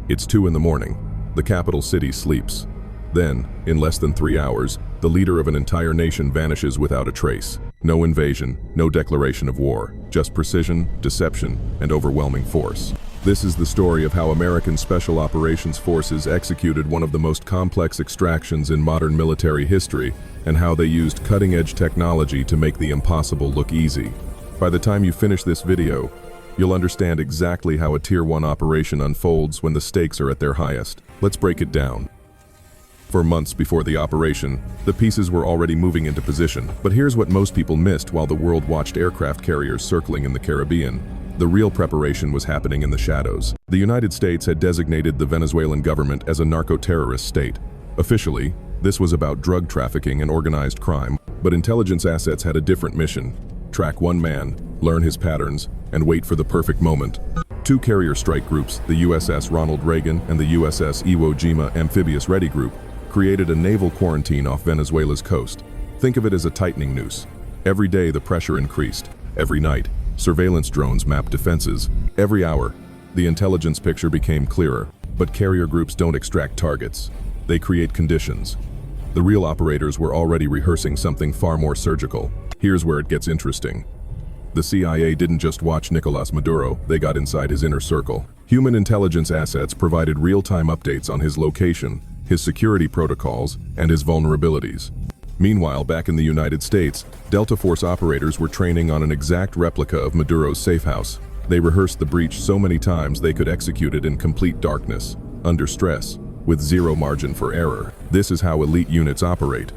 It's 2 in the morning. The capital city sleeps. Then, in less than 3 hours, the leader of an entire nation vanishes without a trace. No invasion, no declaration of war, just precision, deception, and overwhelming force. This is the story of how American Special Operations Forces executed one of the most complex extractions in modern military history, and how they used cutting-edge technology to make the impossible look easy. By the time you finish this video, you'll understand exactly how a Tier 1 operation unfolds when the stakes are at their highest. Let's break it down. For months before the operation, the pieces were already moving into position. But here's what most people missed while the world watched aircraft carriers circling in the Caribbean. The real preparation was happening in the shadows. The United States had designated the Venezuelan government as a narco-terrorist state. Officially, this was about drug trafficking and organized crime, but intelligence assets had a different mission. Track one man, learn his patterns, and wait for the perfect moment. 2 carrier strike groups, the USS Ronald Reagan and the USS Iwo Jima Amphibious Ready Group, created a naval quarantine off Venezuela's coast. Think of it as a tightening noose. Every day the pressure increased. Every night, surveillance drones mapped defenses. Every hour, the intelligence picture became clearer. But carrier groups don't extract targets. They create conditions. The real operators were already rehearsing something far more surgical. Here's where it gets interesting. The CIA didn't just watch Nicolás Maduro, they got inside his inner circle. Human intelligence assets provided real-time updates on his location, his security protocols, and his vulnerabilities. Meanwhile, back in the United States, Delta Force operators were training on an exact replica of Maduro's safe house. They rehearsed the breach so many times they could execute it in complete darkness, under stress, with zero margin for error. This is how elite units operate.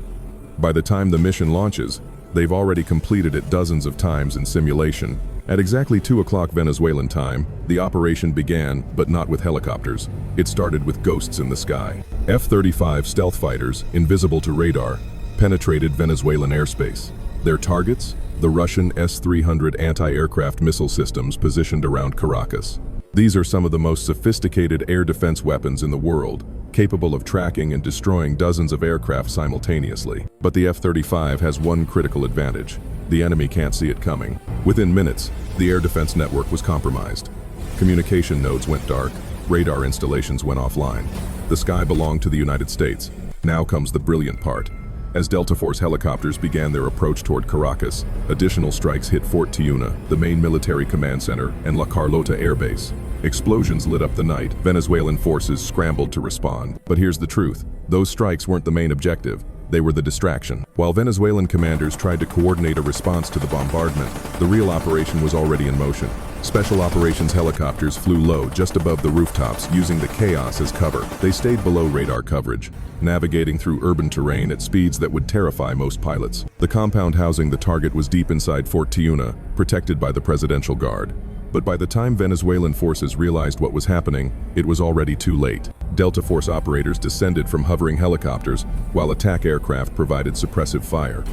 By the time the mission launches, they've already completed it dozens of times in simulation. At exactly 2 o'clock Venezuelan time, the operation began, but not with helicopters. It started with ghosts in the sky. F-35 stealth fighters, invisible to radar, penetrated Venezuelan airspace. Their targets? The Russian S-300 anti-aircraft missile systems positioned around Caracas. These are some of the most sophisticated air defense weapons in the world, capable of tracking and destroying dozens of aircraft simultaneously. But the F-35 has one critical advantage. The enemy can't see it coming. Within minutes, the air defense network was compromised. Communication nodes went dark, radar installations went offline. The sky belonged to the United States. Now comes the brilliant part. As Delta Force helicopters began their approach toward Caracas, additional strikes hit Fort Tiuna, the main military command center, and La Carlota Air Base. Explosions lit up the night. Venezuelan forces scrambled to respond. But here's the truth. Those strikes weren't the main objective. They were the distraction. While Venezuelan commanders tried to coordinate a response to the bombardment, the real operation was already in motion. Special operations helicopters flew low just above the rooftops, using the chaos as cover. They stayed below radar coverage, navigating through urban terrain at speeds that would terrify most pilots. The compound housing the target was deep inside Fort Tiuna, protected by the Presidential Guard. But by the time Venezuelan forces realized what was happening, it was already too late. Delta Force operators descended from hovering helicopters, while attack aircraft provided suppressive fire.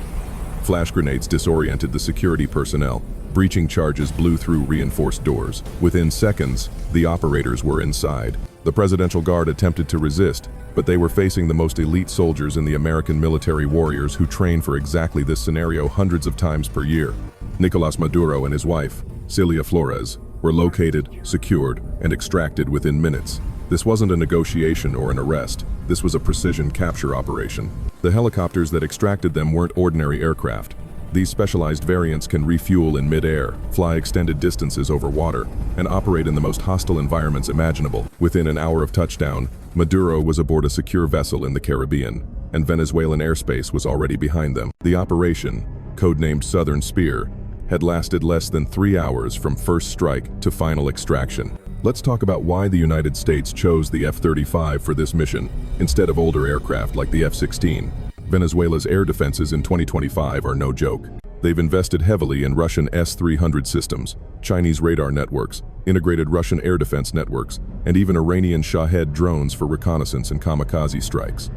Flash grenades disoriented the security personnel. Breaching charges blew through reinforced doors. Within seconds, the operators were inside. The Presidential Guard attempted to resist, but they were facing the most elite soldiers in the American military warriors who train for exactly this scenario hundreds of times per year. Nicolás Maduro and his wife, Celia Flores, were located, secured, and extracted within minutes. This wasn't a negotiation or an arrest. This was a precision capture operation. The helicopters that extracted them weren't ordinary aircraft. These specialized variants can refuel in mid-air, fly extended distances over water, and operate in the most hostile environments imaginable. Within an hour of touchdown, Maduro was aboard a secure vessel in the Caribbean, and Venezuelan airspace was already behind them. The operation, codenamed Southern Spear, had lasted less than 3 hours from first strike to final extraction. Let's talk about why the United States chose the F-35 for this mission, instead of older aircraft like the F-16. Venezuela's air defenses in 2025 are no joke. They've invested heavily in Russian S-300 systems, Chinese radar networks, integrated Russian air defense networks, and even Iranian Shahed drones for reconnaissance and kamikaze strikes.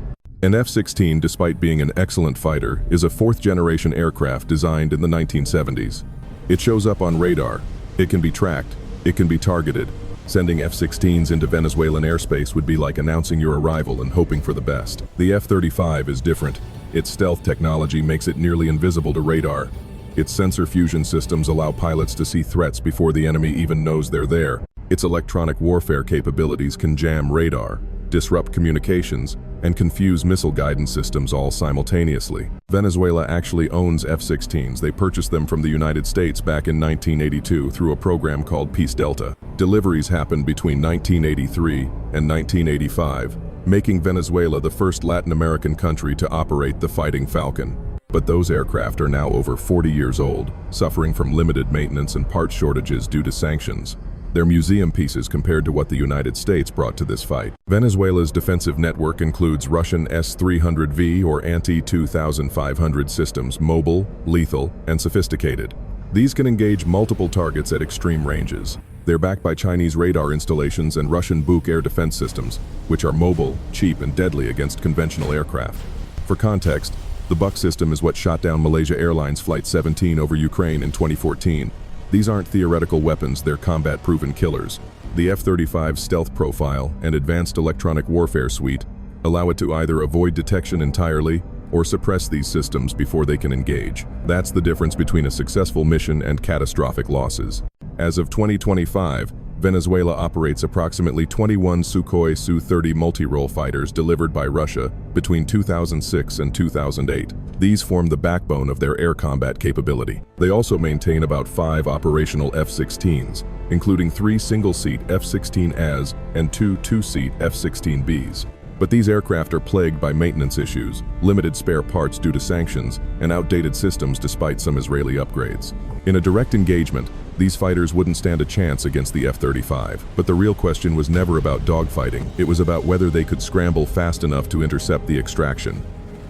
An F-16, despite being an excellent fighter, is a fourth-generation aircraft designed in the 1970s. It shows up on radar, it can be tracked, it can be targeted. Sending F-16s into Venezuelan airspace would be like announcing your arrival and hoping for the best. The F-35 is different. Its stealth technology makes it nearly invisible to radar. Its sensor fusion systems allow pilots to see threats before the enemy even knows they're there. Its electronic warfare capabilities can jam radar, disrupt communications, and confuse missile guidance systems all simultaneously. Venezuela actually owns F-16s. They purchased them from the United States back in 1982 through a program called Peace Delta. Deliveries happened between 1983 and 1985, making Venezuela the first Latin American country to operate the Fighting Falcon. But those aircraft are now over 40 years old, suffering from limited maintenance and part shortages due to sanctions. They're museum pieces compared to what the United States brought to this fight. Venezuela's defensive network includes Russian S-300V or anti-2500 systems, mobile, lethal, and sophisticated. These can engage multiple targets at extreme ranges. They're backed by Chinese radar installations and Russian Buk air defense systems, which are mobile, cheap, and deadly against conventional aircraft. For context, the Buk system is what shot down Malaysia Airlines Flight 17 over Ukraine in 2014. These aren't theoretical weapons, they're combat-proven killers. The F-35's stealth profile and advanced electronic warfare suite allow it to either avoid detection entirely or suppress these systems before they can engage. That's the difference between a successful mission and catastrophic losses. As of 2025, Venezuela operates approximately 21 Sukhoi Su-30 multi-role fighters delivered by Russia between 2006 and 2008. These form the backbone of their air combat capability. They also maintain about 5 operational F-16s, including 3 single-seat F-16As and 2 two-seat F-16Bs. But these aircraft are plagued by maintenance issues, limited spare parts due to sanctions, and outdated systems despite some Israeli upgrades. In a direct engagement, these fighters wouldn't stand a chance against the F-35. But the real question was never about dogfighting. It was about whether they could scramble fast enough to intercept the extraction.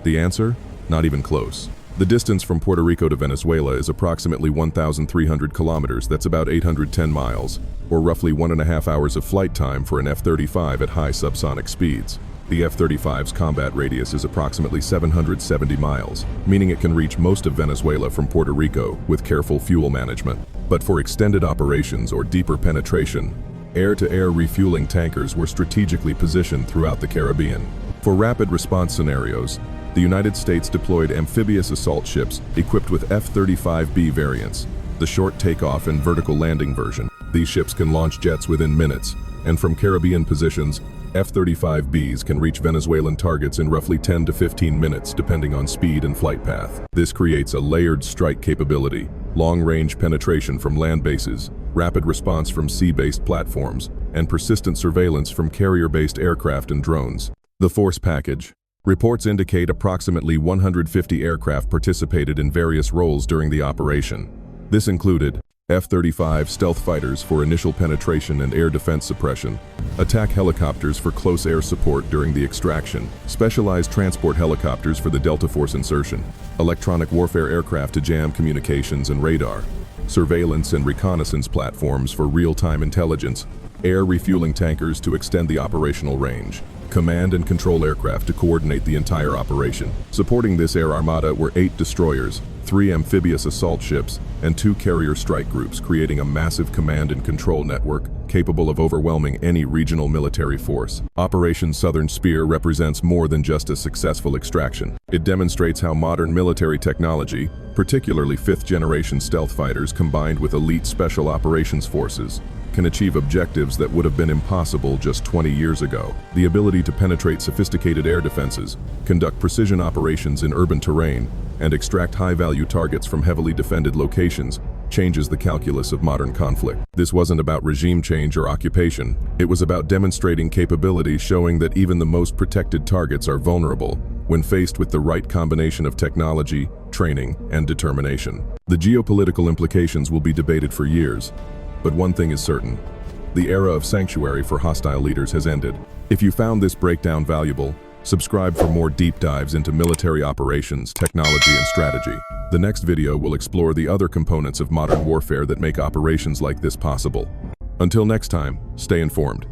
The answer? Not even close. The distance from Puerto Rico to Venezuela is approximately 1,300 kilometers. That's about 810 miles, or roughly 1.5 hours of flight time for an F-35 at high subsonic speeds. The F-35's combat radius is approximately 770 miles, meaning it can reach most of Venezuela from Puerto Rico with careful fuel management. But for extended operations or deeper penetration, air-to-air refueling tankers were strategically positioned throughout the Caribbean. For rapid response scenarios, the United States deployed amphibious assault ships equipped with F-35B variants, the short takeoff and vertical landing version. These ships can launch jets within minutes, and from Caribbean positions, F-35Bs can reach Venezuelan targets in roughly 10 to 15 minutes depending on speed and flight path. This creates a layered strike capability, long-range penetration from land bases, rapid response from sea-based platforms, and persistent surveillance from carrier-based aircraft and drones. The force package. Reports indicate approximately 150 aircraft participated in various roles during the operation. This included F-35 stealth fighters for initial penetration and air defense suppression, attack helicopters for close air support during the extraction, specialized transport helicopters for the Delta Force insertion, electronic warfare aircraft to jam communications and radar, surveillance and reconnaissance platforms for real-time intelligence, air refueling tankers to extend the operational range, command and control aircraft to coordinate the entire operation. Supporting this air armada were 8 destroyers, 3 amphibious assault ships, and 2 carrier strike groups, creating a massive command and control network capable of overwhelming any regional military force. Operation Southern Spear represents more than just a successful extraction. It demonstrates how modern military technology, particularly 5th-generation stealth fighters combined with elite special operations forces, can achieve objectives that would have been impossible just 20 years ago. The ability to penetrate sophisticated air defenses, conduct precision operations in urban terrain, and extract high-value targets from heavily defended locations changes the calculus of modern conflict. This wasn't about regime change or occupation. It was about demonstrating capability, showing that even the most protected targets are vulnerable when faced with the right combination of technology, training, and determination. The geopolitical implications will be debated for years, but one thing is certain: the era of sanctuary for hostile leaders has ended. If you found this breakdown valuable, subscribe for more deep dives into military operations, technology, and strategy. The next video will explore the other components of modern warfare that make operations like this possible. Until next time, stay informed.